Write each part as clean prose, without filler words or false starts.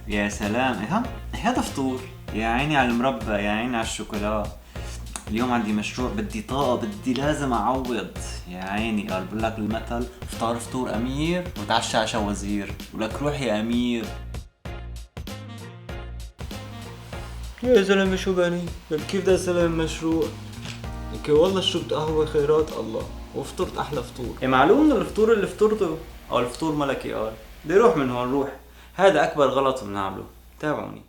يا سلام، هذا فطور. يا عيني على المربى، يا عيني على الشوكولا. اليوم عندي مشروع، بدي طاقة، لازم أعوض. يا عيني، قال بقول لك المثل: فطار فطور أمير وتعشى عشا وزير. ولك روح يا أمير. يا زلمة شو بني؟ كيف بدي اسلم مشروع؟ لك والله شربت قهوة خيرات الله وفطرت أحلى فطور. معلوم إنه الفطور اللي فطرته أو الفطور ملكي، قال بدي روح من هون روح. هذا أكبر غلط بنعمله. تابعوني.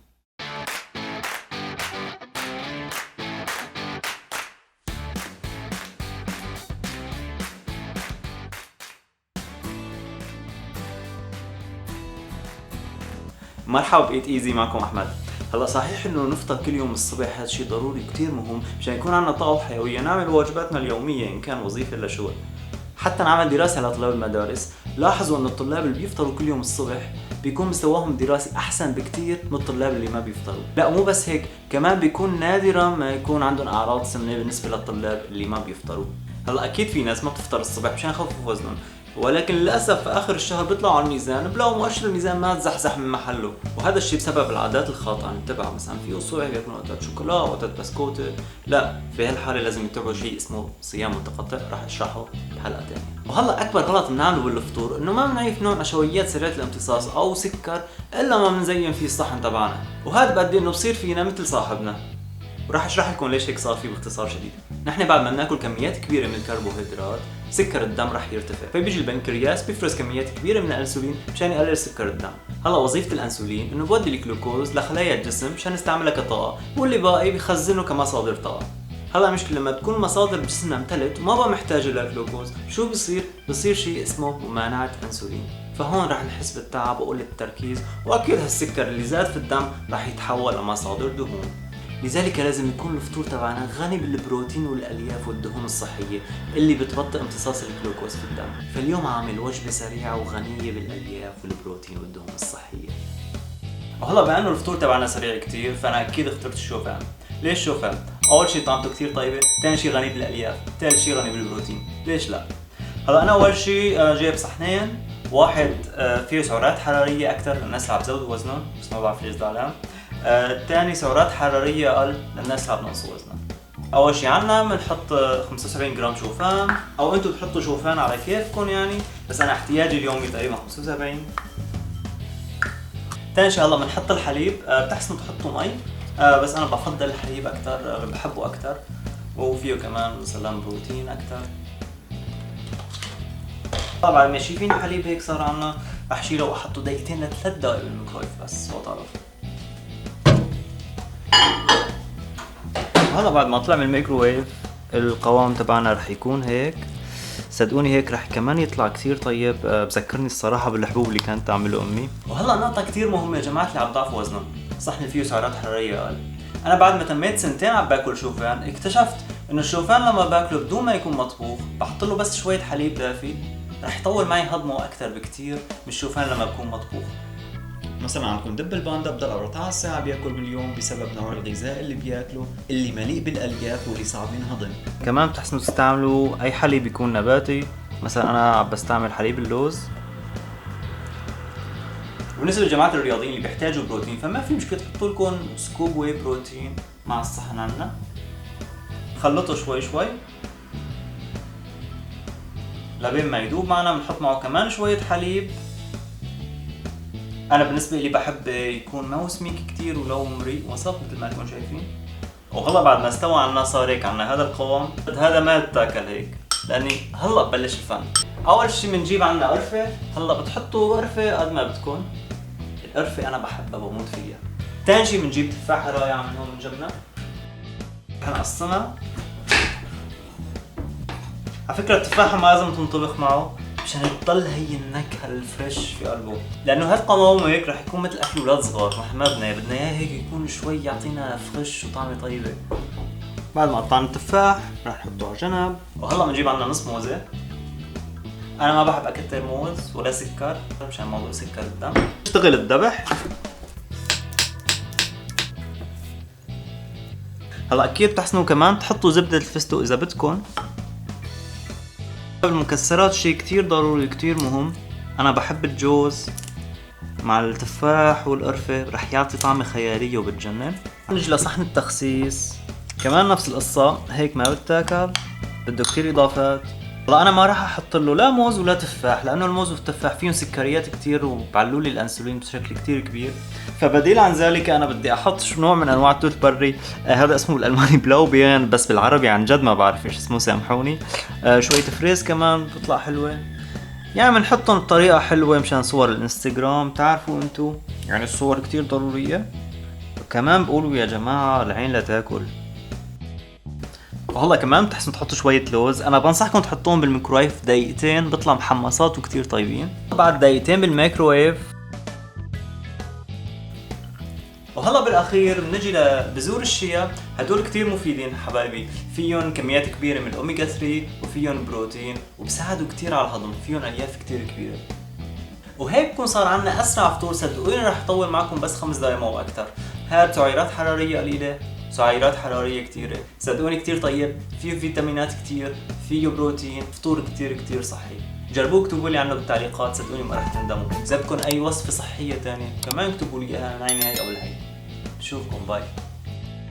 مرحبا بإيت ايزي، معكم احمد. هلا صحيح انه نفطر كل يوم الصبح، هذا شيء ضروري كتير مهم مشان يكون عندنا طاقه وحيويه نعمل واجباتنا اليوميه ان كان وظيفه ولا شغل. حتى نعمل دراسه لطلاب المدارس، لاحظوا ان الطلاب اللي بيفطروا كل يوم الصبح بيكون مستواهم الدراسي احسن بكتير من الطلاب اللي ما بيفطروا. لا مو بس هيك، كمان بيكون نادرا ما يكون عندهم اعراض سمنه بالنسبه للطلاب اللي ما بيفطروا. هلا اكيد في ناس ما بتفطر الصبح مشان يخففوا وزنهم، ولكن للاسف في اخر الشهر بيطلعوا على الميزان بلاقوا مؤشر الميزان ما تزحزح من محله، وهذا الشيء بسبب العادات الخاطئه نتبعها. مثلا في الصبح بياكلوا وقتات شوكولا وقتات بسكوت. لا، في هالحاله لازم يتبعوا شيء اسمه صيام متقطع، راح اشرحه بحلقه ثانيه. وهلا اكبر غلط بنعمله بالفطور انه ما بنعرف نوع نشويات سريعه الامتصاص او سكر الا ما بنزين فيه الصحن تبعنا، وهذا بيؤدي انه بصير فينا مثل صاحبنا. وراح اشرح لكم ليش هيك صار فيه باختصار شديد. نحن بعد ما بناكل كميات كبيره من الكربوهيدرات، سكر الدم راح يرتفع، فبيجي البنكرياس بيفرز كميات كبيره من الانسولين مشان يقلل سكر الدم. هلا وظيفه الانسولين انه بودي الجلوكوز لخلايا الجسم مشان نستعملها كطاقه، واللي باقي بخزنه كمصادر طاقه. هلا المشكله لما تكون مصادر جسمنا امتلت وما بقى محتاجه للجلوكوز، شو بصير شيء اسمه ممانعه انسولين. فهون راح نحس بالتعب وقله التركيز، واكيد هالسكر اللي زاد في الدم راح يتحول لمصادر دهون. لذلك لازم يكون الفطور تبعنا غني بالبروتين والالياف والدهون الصحيه اللي بتبطئ امتصاص الجلوكوز في الدم. فاليوم عامل وجبه سريعه وغنيه بالالياف والبروتين والدهون الصحيه. وهلا بما انه الفطور تبعنا سريع كتير، فانا اكيد اخترت الشوفان. ليش شوفان؟ اول شيء طعمته كتير طيبه، ثاني شيء غني بالالياف، ثالث شيء غني بالبروتين. ليش لا؟ هلا انا اول شيء جايب صحنين، واحد فيه سعرات حراريه اكثر للناس اللي عم تزودوا وزنهم بس ما بعرف ليش زعلان. الثاني سعرات حراريه اقل للناس اللي عم ينقصوا وزنهم. اول شيء عنا بنحط 75 جرام شوفان، او انتم بتحطوا شوفان على كيفكم يعني، بس انا احتياجي اليومي تقريبا 75. ثاني شيء هلا بنحط الحليب، بتحسنوا تحطوا مي، بس انا بفضل الحليب اكثر، بحبه اكثر، وفيه كمان مثلا بروتين اكثر. طبعا ما شايفين الحليب هيك صار عنا، رح شيله واحطه دقيقتين لثلاث دقائق بالميكرويف بس وطرف. هلا بعد ما طلع من الميكروويف القوام تبعنا رح يكون هيك. صدقوني هيك رح كمان يطلع كثير طيب، بذكرني الصراحه بالحبوب اللي كانت تعمله امي. وهلا نقطه كثير مهمه يا جماعه اللي عم ضعفوا وزنهم، صحن فيه سعرات حراريه اقل. انا بعد ما تميت سنتين عم باكل شوفان، اكتشفت انه الشوفان لما باكله بدون ما يكون مطبوخ، بحط له بس شويه حليب دافي، رح يطول معي هضمه اكثر بكثير من الشوفان لما بكون مطبوخ. مثلا عندكم دب الباندا بضل 14 ساعة بياكل باليوم بسبب نوع الغذاء اللي بياكله، اللي مليء بالالياف واللي صعب ينهضم. كمان بتحسنوا تستعملوا اي حليب يكون نباتي، مثلا انا عم بستعمل حليب اللوز. وبالنسبة لجماعة الرياضيين اللي بيحتاجوا بروتين، فما في مشكلة تحطوا لكم سكوب واي بروتين مع الصحن عنا، خلطه شوي شوي لبين ما يدوب معنا. بنحط معه كمان شوية حليب. انا بالنسبه لي بحب يكون ما هو سميك كتير ولو مريء وسط مثل ما انتم شايفين. وهلا بعد ما استوى عنا صار هيك عنا هذا القوام. هذا ما يتاكل هيك لاني هلا ببلش الفن. اول شيء بنجيب عنا قرفه. هلا بتحطوا قرفه قد ما بدكم، القرفه انا بحبها بموت فيها. ثاني شيء بنجيب تفاحه رايعه من هون من جبنا، بنقسمها. على فكره التفاحه ما لازم تنطبخ معه مشان تضل هي النكهه الفريش في قلبه، لانه هالقوام هيك رح يكون مثل اكل اولاد صغار، نحن ما بدنا اياه هيك يكون شوي يعطينا فريش وطعمه طيبه. بعد ما قطعنا التفاح رح نحطه على جنب. وهلا بنجيب عنا نص موزه. انا ما بحب اكتر موز ولا سكر مشان موضوع سكر الدم. اشتغل الذبح. هلا اكيد بتحسنوا كمان تحطوا زبده الفستق اذا بدكم. المكسرات شيء كتير ضروري كتير مهم. انا بحب الجوز مع التفاح والقرفة رح يعطي طعمة خيالية وبتجنن. نجي لصحن التخسيس، كمان نفس القصة، هيك ما بتاكل، بده كتير اضافات. والله انا ما راح احط له لا موز ولا تفاح، لانه الموز والتفاح فيهم سكريات كتير وبعلوا لي الانسولين بشكل كتير كبير. فبديل عن ذلك انا بدي احط شو نوع من انواع التوت بري، هذا اسمه بالالماني بلوبيان، بس بالعربي عن جد ما بعرف ايش اسمه، سامحوني. شوية فريز كمان بتطلع حلوة، يعني بنحطهم بطريقة حلوة مشان صور الانستغرام، تعرفوا انتو يعني الصور كتير ضرورية. وكمان بقولوا يا جماعة العين لا تاكل. وهلا كمان بتحسن تحطوا شوية لوز، انا بنصحكم تحطوهم بالميكرويف دقيقتين، بيطلع محمصات وكتير طيبين. بعد دقيقتين بالميكرويف. وهلا بالاخير بنجي لبذور الشيا، هدول كتير مفيدين حبايبي، فيهم كميات كبيرة من الاوميجا 3 وفيهم بروتين وبساعدوا كتير على الهضم، فيهم الياف كتير كبيرة. وهيك بكون صار عنا اسرع فطور، صدقوني رح يطول معكم بس 5 دقايق مو اكثر. هاد سعرات حرارية قليلة، سعرات حرارية كتيرة، صدقوني كتير طيب، فيه فيتامينات كتير، فيه بروتين، فطور كتير كتير صحي. جربوه، اكتبوا لي عنه بالتعليقات، صدقوني ما رح تندموا. اذا بدكم اي وصفة صحية تانية كمان اكتبوا لي اياها من عيني هي او لهي. بشوفكم، باي.